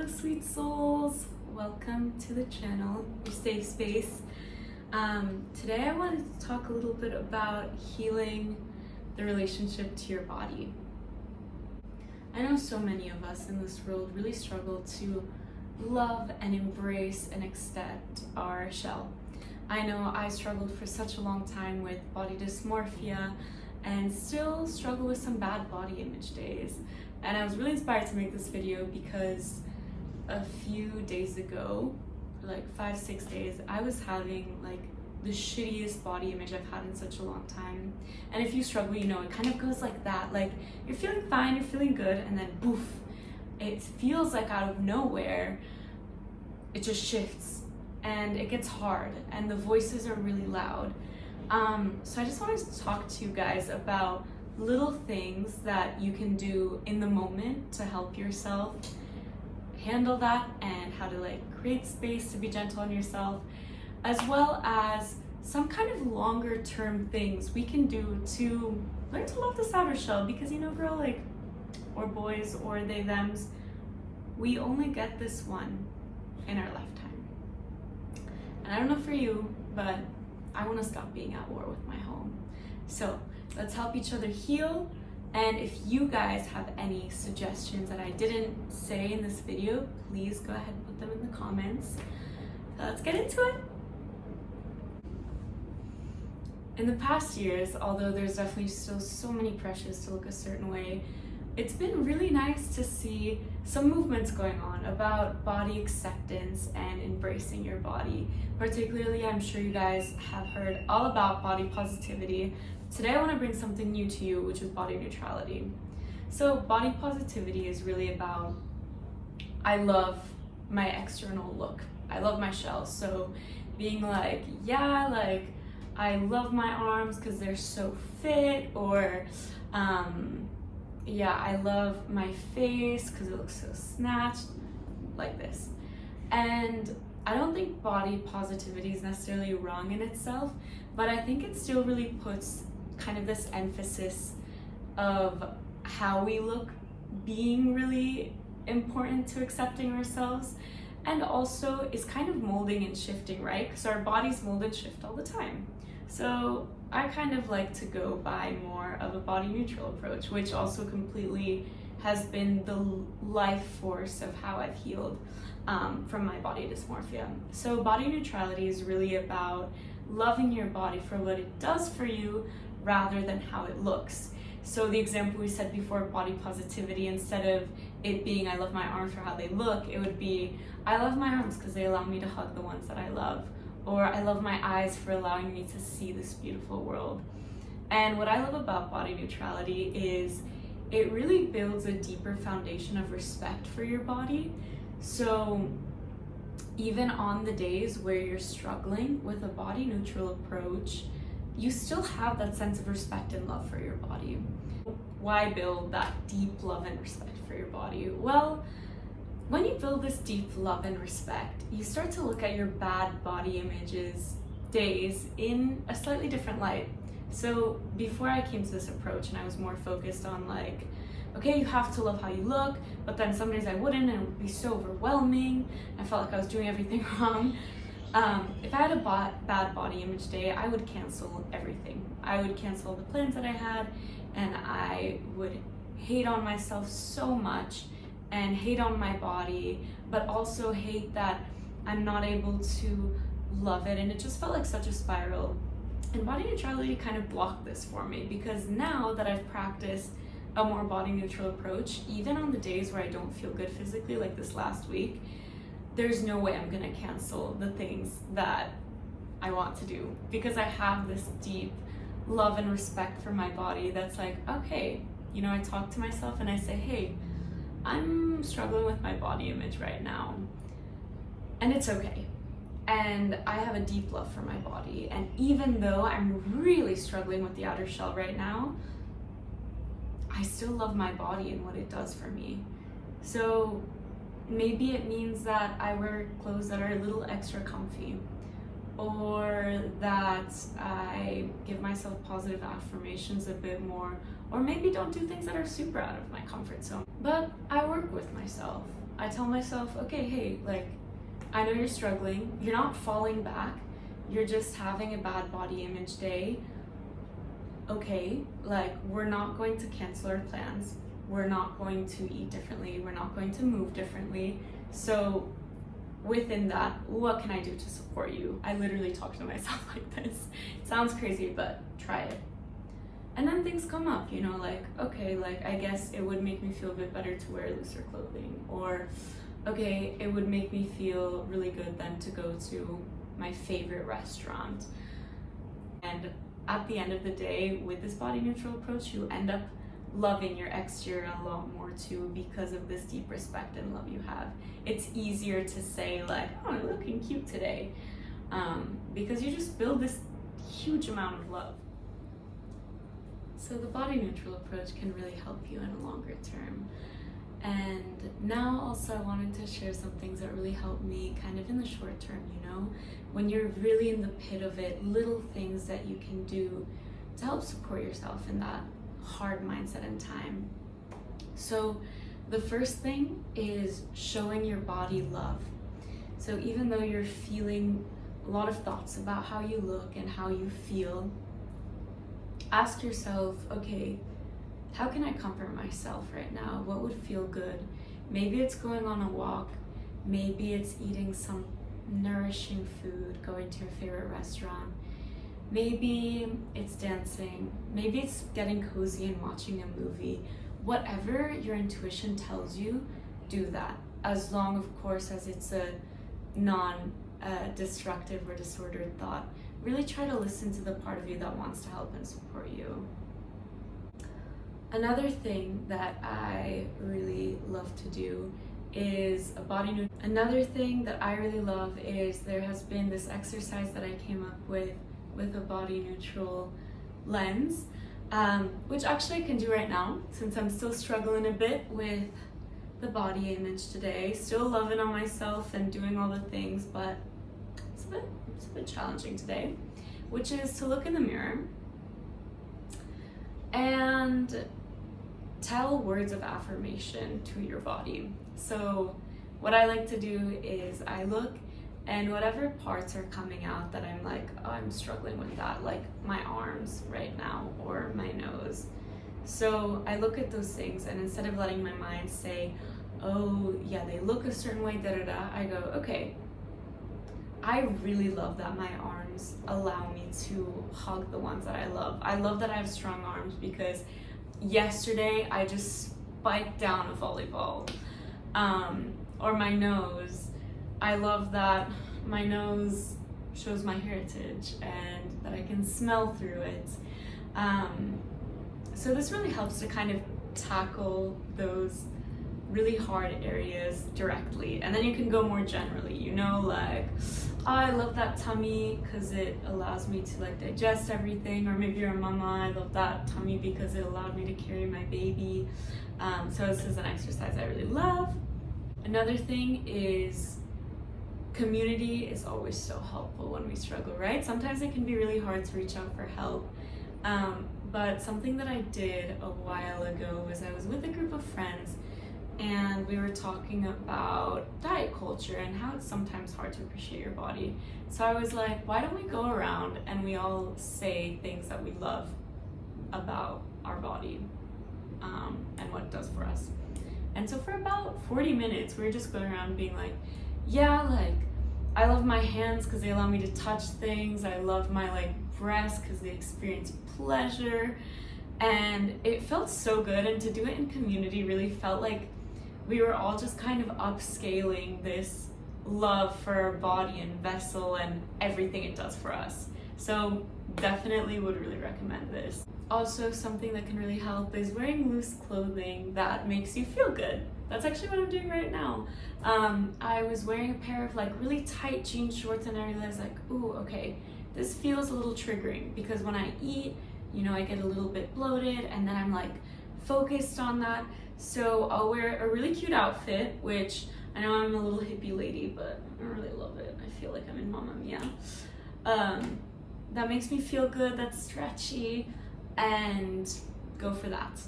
Hello sweet souls, welcome to the channel, your safe space. Today I wanted to talk a little bit about healing the relationship to your body. I know so many of us in this world really struggle to love and embrace and accept our shell. I know I struggled for such a long time with body dysmorphia and still struggle with some bad body image days. And I was really inspired to make this video because a few days ago, like 5-6 days, I was having like the shittiest body image I've had in such a long time. And if you struggle, you know, it kind of goes like that. Like you're feeling fine, you're feeling good, and then poof, it feels like out of nowhere, it just shifts and it gets hard and the voices are really loud. So I just wanted to talk to you guys about little things that you can do in the moment to help yourself handle that and how to like create space to be gentle on yourself, as well as some kind of longer term things we can do to learn to love this outer shell, because you know, girl, like, or boys or they thems, we only get this one in our lifetime. And I don't know for you, but I want to stop being at war with my home. So let's help each other heal. And if you guys have any suggestions that I didn't say in this video, please go ahead and put them in the comments. So let's get into it. In the past years, although there's definitely still so many pressures to look a certain way, it's been really nice to see some movements going on about body acceptance and embracing your body. Particularly, I'm sure you guys have heard all about body positivity. Today I want to bring something new to you, which is body neutrality. So body positivity is really about, I love my external look. I love my shell. So being like, yeah, like I love my arms because they're so fit, or yeah, I love my face because it looks so snatched, like this. And I don't think body positivity is necessarily wrong in itself, but I think it still really puts kind of this emphasis of how we look being really important to accepting ourselves, and also is kind of molding and shifting, right? Because our bodies mold and shift all the time. So I kind of like to go by more of a body neutral approach, which also completely has been the life force of how I've healed from my body dysmorphia. So body neutrality is really about loving your body for what it does for you rather than how it looks. So the example we said before, body positivity, instead of it being I love my arms for how they look, it would be I love my arms because they allow me to hug the ones that I love. Or I love my eyes for allowing me to see this beautiful world. And what I love about body neutrality is it really builds a deeper foundation of respect for your body. So even on the days where you're struggling with a body neutral approach, you still have that sense of respect and love for your body. Why build that deep love and respect for your body? Well, when you build this deep love and respect, you start to look at your bad body images days in a slightly different light. So before I came to this approach and I was more focused on like, okay, you have to love how you look, but then some days I wouldn't and it would be so overwhelming. I felt like I was doing everything wrong. If I had a bad body image day, I would cancel everything. I would cancel the plans that I had, and I would hate on myself so much and hate on my body, but also hate that I'm not able to love it. And it just felt like such a spiral. And body neutrality kind of blocked this for me, because now that I've practiced a more body neutral approach, even on the days where I don't feel good physically, like this last week, there's no way I'm gonna cancel the things that I want to do, because I have this deep love and respect for my body that's like, okay, you know, I talk to myself and I say, hey, I'm struggling with my body image right now, and it's okay. And I have a deep love for my body, and even though I'm really struggling with the outer shell right now, I still love my body and what it does for me. So maybe it means that I wear clothes that are a little extra comfy, or that I give myself positive affirmations a bit more, or maybe don't do things that are super out of my comfort zone. But I work with myself. I tell myself, okay, hey, like, I know you're struggling, you're not falling back, you're just having a bad body image day. Okay, like, we're not going to cancel our plans, we're not going to eat differently, we're not going to move differently. So within that, what can I do to support you? I literally talk to myself like this. It sounds crazy, but try it. And then things come up, you know, like, okay, like, I guess it would make me feel a bit better to wear looser clothing, or okay, it would make me feel really good then to go to my favorite restaurant. And at the end of the day, with this body neutral approach, you end up loving your exterior a lot more too, because of this deep respect and love you have. It's easier to say like, oh, you're looking cute today, because you just build this huge amount of love. So the body neutral approach can really help you in a longer term. And now also I wanted to share some things that really help me kind of in the short term, you know, when you're really in the pit of it, little things that you can do to help support yourself in that hard mindset and time. So the first thing is showing your body love. So even though you're feeling a lot of thoughts about how you look and how you feel, ask yourself, okay, how can I comfort myself right now? What would feel good? Maybe it's going on a walk, maybe it's eating some nourishing food, going to your favorite restaurant, maybe it's dancing, maybe it's getting cozy and watching a movie. Whatever your intuition tells you, do that, as long, of course, as it's a non-destructive or disordered thought. Really try to listen to the part of you that wants to help and support you. Another thing that I really love to do is Another thing that I really love is there has been this exercise that I came up with a body neutral lens, which actually I can do right now since I'm still struggling a bit with the body image today. Still loving on myself and doing all the things, but it's a bit challenging today, which is to look in the mirror and tell words of affirmation to your body. So what I like to do is I look, and whatever parts are coming out that I'm like, oh, I'm struggling with that, like my arms right now or my nose. So I look at those things, and instead of letting my mind say, oh yeah, they look a certain way, I go, okay, I really love that my arms allow me to hug the ones that I love. I love that I have strong arms because yesterday I just spiked down a volleyball. Or my nose. I love that my nose shows my heritage and that I can smell through it. So this really helps to kind of tackle those really hard areas directly, and then you can go more generally, you know, like, oh, I love that tummy because it allows me to like digest everything, or maybe you're a mama, I love that tummy because it allowed me to carry my baby. So this is an exercise I really love. Another thing is community is always so helpful when we struggle, right? Sometimes it can be really hard to reach out for help. But something that I did a while ago was I was with a group of friends and we were talking about diet culture and how it's sometimes hard to appreciate your body. So I was like, why don't we go around and we all say things that we love about our body and what it does for us. And so for about 40 minutes, we were just going around being like, yeah, like, I love my hands because they allow me to touch things. I love my like breasts because they experience pleasure. And it felt so good. And to do it in community really felt like we were all just kind of upscaling this love for our body and vessel and everything it does for us. So definitely would really recommend this. Also, something that can really help is wearing loose clothing that makes you feel good. That's actually what I'm doing right now. I was wearing a pair of like really tight jean shorts and I realized like, ooh, okay, this feels a little triggering because when I eat, you know, I get a little bit bloated and then I'm like focused on that. So I'll wear a really cute outfit, which I know I'm a little hippie lady, but I really love it. I feel like I'm in Mamma Mia. That makes me feel good, that's stretchy, and go for that.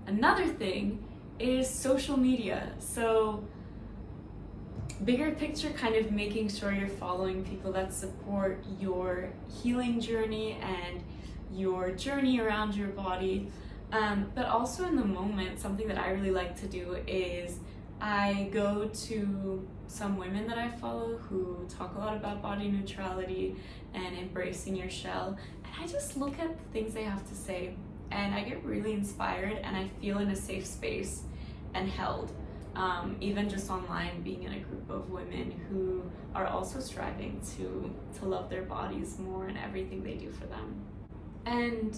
Another thing is social media. So bigger picture, kind of making sure you're following people that support your healing journey and your journey around your body. But also in the moment, something that I really like to do is I go to some women that I follow who talk a lot about body neutrality and embracing your shell, and I just look at the things they have to say, and I get really inspired, and I feel in a safe space and held. Even just online, being in a group of women who are also striving to love their bodies more and everything they do for them. And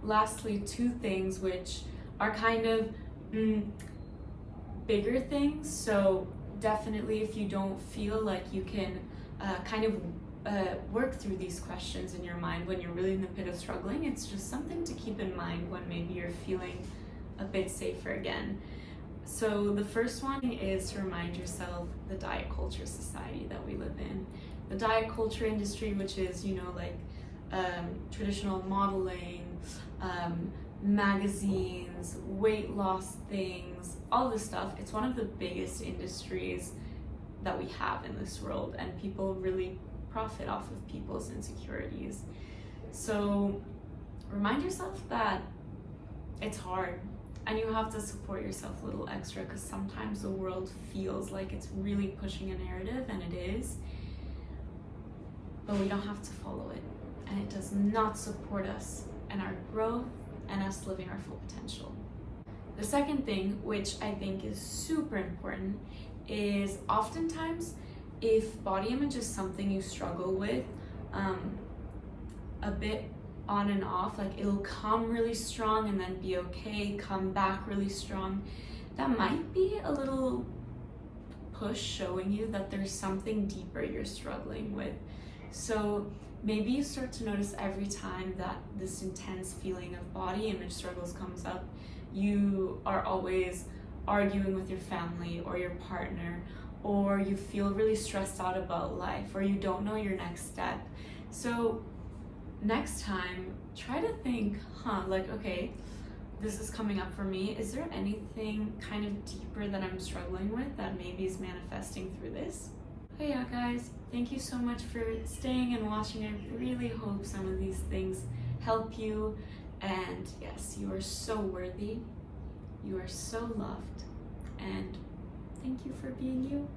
lastly, two things which are kind of bigger things. So definitely, if you don't feel like you can kind of work through these questions in your mind when you're really in the pit of struggling, it's just something to keep in mind when maybe you're feeling a bit safer again. So the first one is to remind yourself the diet culture society that we live in. The diet culture industry, which is, like traditional modeling, magazines, weight loss things, all this stuff. It's one of the biggest industries that we have in this world, and people really profit off of people's insecurities. So remind yourself that it's hard, and you have to support yourself a little extra, because sometimes the world feels like it's really pushing a narrative, and it is, but we don't have to follow it, and it does not support us and our growth and us living our full potential. The second thing, which I think is super important, is oftentimes if body image is something you struggle with a bit on and off, like it'll come really strong and then be okay, come back really strong, that might be a little push showing you that there's something deeper you're struggling with. So maybe you start to notice every time that this intense feeling of body image struggles comes up, you are always arguing with your family or your partner, or you feel really stressed out about life, or you don't know your next step. So next time, try to think, okay, this is coming up for me. Is there anything kind of deeper that I'm struggling with that maybe is manifesting through this? But yeah, guys, thank you so much for staying and watching. I really hope some of these things help you. And yes, you are so worthy. You are so loved. And thank you for being you.